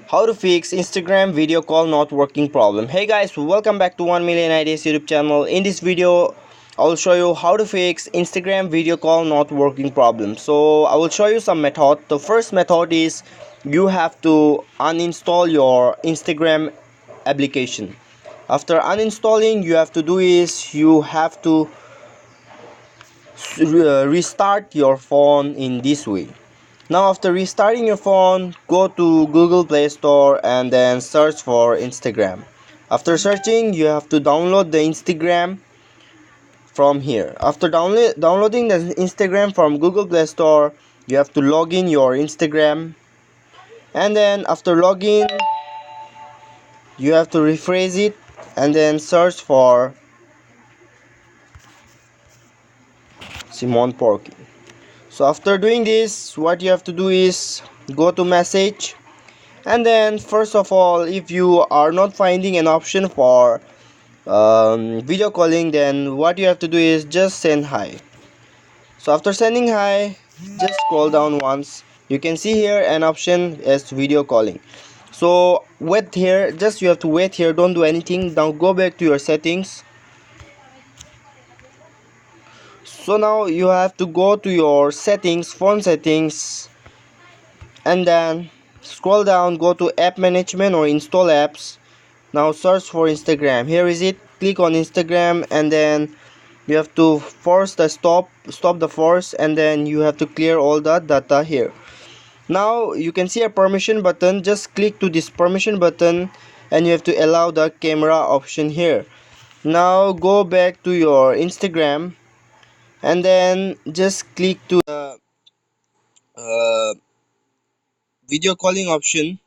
How to fix Instagram video call not working problem. Hey guys, welcome back to 1 million ideas YouTube channel. In this video I will show you how to fix Instagram video call not working problem. So I will show you some method. The first method is you have to uninstall your Instagram application. After uninstalling, you have to do is you have to restart your phone in this way. Now after restarting your phone, go to Google Play Store and then search for Instagram. After searching, you have to download the Instagram from here. After downloading the Instagram from Google Play Store, you have to log in your Instagram, and then after login, you have to rephrase it and then search for Simon Porky. So after doing this, what you have to do is go to message, and then first of all, if you are not finding an option for video calling, then what you have to do is just send hi. So after sending hi, just scroll down once. You can see here an option as video calling. So wait here, just you have to wait here, don't do anything. Now go back to your settings. So now you have to go to your settings, phone settings, and then scroll down, go to app management or install apps. Now search for Instagram. Here is it. Click on Instagram, and then you have to force the stop the force, and then you have to clear all the data here. Now you can see a permission button. Just click to this permission button, and you have to allow the camera option here. Now go back to your Instagram, and then just click to the video calling option.